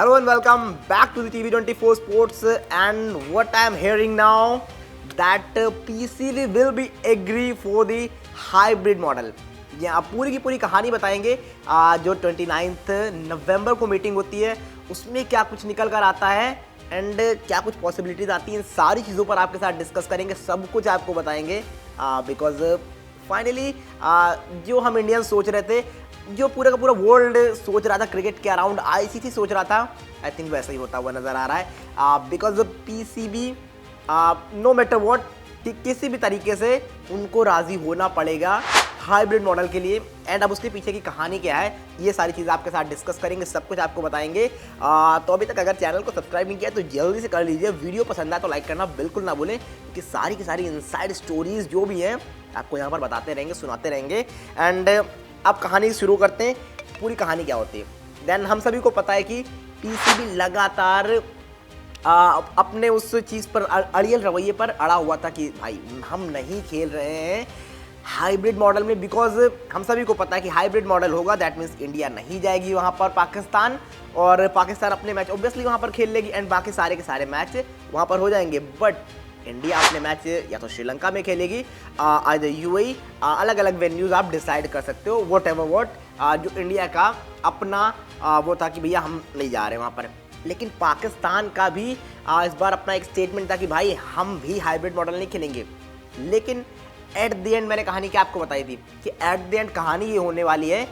Hello and welcome back to the TV24 Sports. And what I am hearing now that PCB will be agree for the hybrid model. यहाँ पूरी की पूरी कहानी बताएंगे। जो 29 नवंबर को मीटिंग होती है उसमें क्या कुछ निकल कर आता है एंड क्या कुछ पॉसिबिलिटीज आती हैं, इन सारी चीज़ों पर आपके साथ डिस्कस करेंगे, सब कुछ आपको बताएंगे। बिकॉज फाइनली जो हम इंडियन सोच रहे थे, जो पूरा का पूरा वर्ल्ड सोच रहा था क्रिकेट के अराउंड, आईसीसी सोच रहा था, आई थिंक वैसा ही होता हुआ नज़र आ रहा है। Because PCB no matter what, किसी भी तरीके से उनको राज़ी होना पड़ेगा हाइब्रिड मॉडल के लिए। एंड अब उसके पीछे की कहानी क्या है, ये सारी चीज़ें आपके साथ डिस्कस करेंगे, सब कुछ आपको बताएंगे। तो अभी तक अगर चैनल को सब्सक्राइब नहीं किया तो जल्दी से कर लीजिए। वीडियो पसंद आए तो लाइक करना बिल्कुल ना भूलें, क्योंकि सारी की सारी इनसाइड स्टोरीज जो भी हैं आपको यहाँ पर बताते रहेंगे, सुनाते रहेंगे। एंड अब कहानी शुरू करते हैं। पूरी कहानी क्या होती है। देन हम सभी को पता है कि पीसीबी लगातार अपने उस चीज़ पर, अड़ियल रवैये पर अड़ा हुआ था कि भाई हम नहीं खेल रहे हैं हाइब्रिड मॉडल में। बिकॉज हम सभी को पता है कि हाइब्रिड मॉडल होगा दैट मीन्स इंडिया नहीं जाएगी वहाँ पर पाकिस्तान, और पाकिस्तान अपने मैच ऑब्वियसली वहाँ पर खेल लेगी एंड बाकी सारे के सारे मैच वहाँ पर हो जाएंगे। बट इंडिया अपने मैच या तो श्रीलंका में खेलेगी, आइदर यूएई, अलग अलग वेन्यूज आप डिसाइड कर सकते हो, वॉट एवर वॉट। जो इंडिया का अपना वो था कि भैया हम नहीं जा रहे वहाँ पर। लेकिन पाकिस्तान का भी इस बार अपना एक स्टेटमेंट था कि भाई हम भी हाइब्रिड मॉडल नहीं खेलेंगे। लेकिन एट द एंड मैंने कहानी क्या आपको बताई थी कि एट द एंड कहानी ये होने वाली है,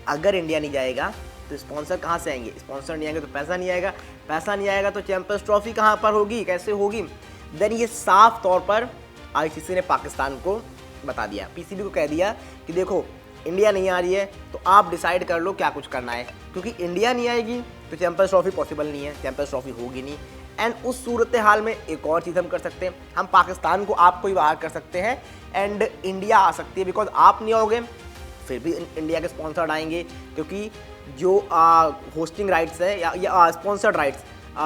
अगर इंडिया नहीं जाएगा तो स्पॉन्सर कहाँ से आएंगे, स्पॉन्सर नहीं आएंगे तो पैसा नहीं आएगा, पैसा नहीं आएगा तो चैंपियंस ट्रॉफी कहाँ पर होगी, कैसे होगी। देन ये साफ तौर पर आईसीसी ने पाकिस्तान को बता दिया, पीसीबी को कह दिया कि देखो इंडिया नहीं आ रही है तो आप डिसाइड कर लो क्या कुछ करना है, क्योंकि इंडिया नहीं आएगी तो चैंपियंस ट्रॉफी पॉसिबल नहीं है, चैंपियंस ट्रॉफी होगी नहीं। एंड उस सूरत हाल में एक और चीज़ हम कर सकते हैं, हम पाकिस्तान को आपको ही बाहर कर सकते हैं एंड इंडिया आ सकती है। बिकॉज आप नहीं आओगे फिर भी इंडिया के स्पॉन्सर्ड आएंगे, क्योंकि जो होस्टिंग राइट्स है या स्पॉन्सर्ड राइट्स,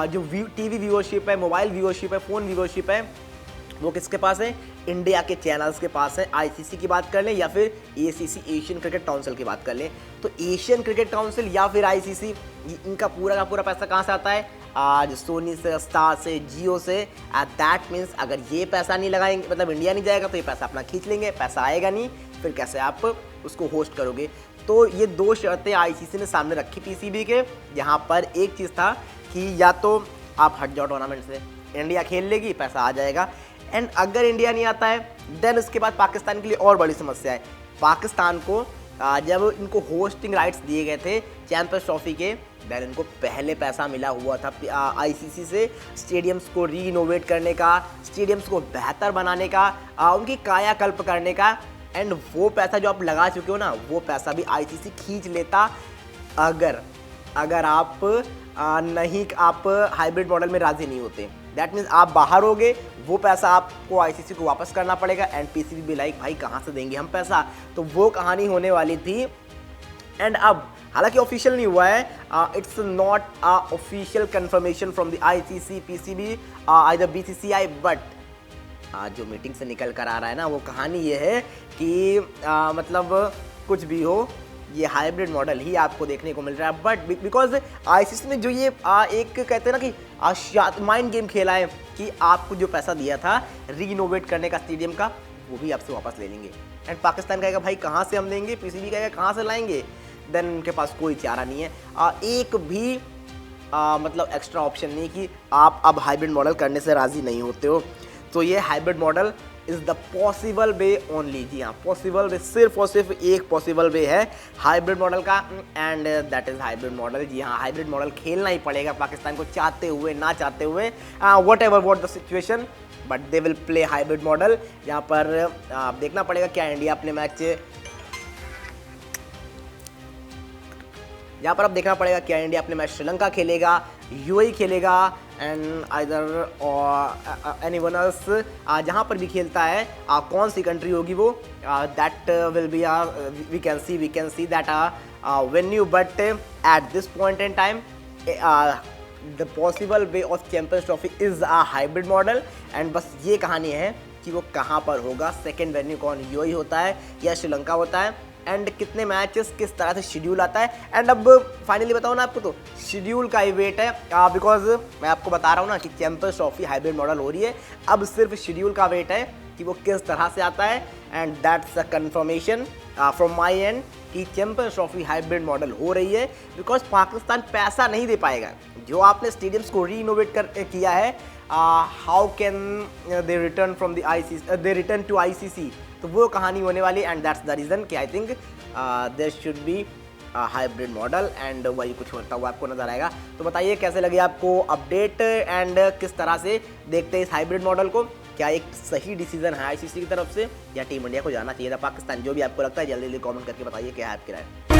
जो टीवी व्यूअरशिप है, मोबाइल व्यूअरशिप है, फ़ोन व्यूअरशिप है, वो किसके पास है, इंडिया के चैनल्स के पास है। आईसीसी की बात कर लें या फिर एसीसी, एशियन क्रिकेट काउंसिल की बात कर लें, तो एशियन क्रिकेट काउंसिल या फिर आईसीसी, इनका पूरा का पूरा पैसा कहाँ से आता है, आज सोनी से, स्टार से, जियो से। दैट मीन्स अगर ये पैसा नहीं लगाएंगे, मतलब इंडिया नहीं जाएगा तो ये पैसा अपना खींच लेंगे, पैसा आएगा नहीं, फिर कैसे आप उसको होस्ट करोगे। तो ये दो शर्तें आईसीसी ने सामने रखी पीसीबी के। यहाँ पर एक चीज़ था कि या तो आप हट जाओ टूर्नामेंट से, इंडिया खेल लेगी, पैसा आ जाएगा। एंड अगर इंडिया नहीं आता है देन उसके बाद पाकिस्तान के लिए और बड़ी समस्या है। पाकिस्तान को जब इनको होस्टिंग राइट्स दिए गए थे चैंपियंस ट्रॉफी के, देन इनको पहले पैसा मिला हुआ था आईसीसी से स्टेडियम्स को रीइनोवेट करने का, स्टेडियम्स को बेहतर बनाने का, उनकी कायाकल्प करने का। एंड वो पैसा जो आप लगा चुके हो ना, वो पैसा भी आईसीसी खींच लेता अगर आप आप हाइब्रिड मॉडल में राज़ी नहीं होते। दैट मीन्स आप बाहर होगे, वो पैसा आपको आईसीसी को वापस करना पड़ेगा एंड पीसीबी भी लाइक भाई कहाँ से देंगे हम पैसा। तो वो कहानी होने वाली थी। एंड अब हालांकि ऑफिशियल नहीं हुआ है, it's not official confirmation from the ICC, PCB, either BCCI, but जो मीटिंग से निकल कर आ रहा है ना, वो कहानी ये है कि मतलब कुछ भी हो, ये हाइब्रिड मॉडल ही आपको देखने को मिल रहा है। बट बिकॉज आईसीसी ने जो ये एक कहते हैं ना कि माइंड गेम खेला है कि आपको जो पैसा दिया था रीइनोवेट करने का स्टेडियम का, वो भी आपसे वापस ले लेंगे। एंड पाकिस्तान कहेगा भाई कहाँ से हम देंगे, पीसीबी कहेगा कहाँ से लाएंगे। देन उनके पास कोई चारा नहीं है, एक भी मतलब एक्स्ट्रा ऑप्शन नहीं कि आप अब हाइब्रिड मॉडल करने से राज़ी नहीं होते हो। तो ये hybrid model is the possible way only. जी हाँ, पॉसिबल वे, सिर्फ और सिर्फ एक पॉसिबल वे है हाइब्रिड मॉडल का, and that is hybrid model. जी हाँ, हाइब्रिड मॉडल खेलना ही पड़ेगा पाकिस्तान को, चाहते हुए ना चाहते हुए, what ever what the situation, but they will play hybrid model. यहाँ पर देखना पड़ेगा क्या इंडिया अपने मैच, यहाँ पर अब देखना पड़ेगा क्या इंडिया अपने मैच श्रीलंका खेलेगा, यूएई खेलेगा, एंड आइदर एनीवन एल्स, जहाँ पर भी खेलता है कौन सी कंट्री होगी वो, that will be we can see that venue. But at this point in time the possible way of champions trophy is a hybrid model. And बस ये कहानी है कि वो कहाँ पर होगा, सेकेंड वेन्यू कौन, यूएई होता है या श्रीलंका होता है, एंड कितने मैचेस किस तरह से शेड्यूल आता है। एंड अब फाइनली बताओ ना आपको, तो शेड्यूल का ही वेट है, बिकॉज मैं आपको बता रहा हूँ ना कि चैंपियंस ट्रॉफी हाइब्रिड मॉडल हो रही है, अब सिर्फ शेड्यूल का वेट है कि वो किस तरह से आता है। And that's a confirmation from my and कि चैंपियंस ट्रॉफी हाइब्रिड मॉडल हो रही है, बिकॉज पाकिस्तान पैसा नहीं दे पाएगा। जो आपने स्टेडियम्स को रीइनोवेट किया है, how can they return from the ICC, they return to ICC, तो वो कहानी होने वाली। एंड दैट्स द रीज़न कि I think there should be hybrid model, and वही कुछ होता हुआ आपको नजर आएगा। तो बताइए कैसे लगे आपको अपडेट, एंड किस तरह से देखते हैं इस हाइब्रिड मॉडल को। क्या एक सही डिसीजन है ICC की तरफ से, या टीम इंडिया को जाना चाहिए था पाकिस्तान? जो भी आपको लगता है जल्दी जल्दी कमेंट करके बताइए क्या है आपकी राय।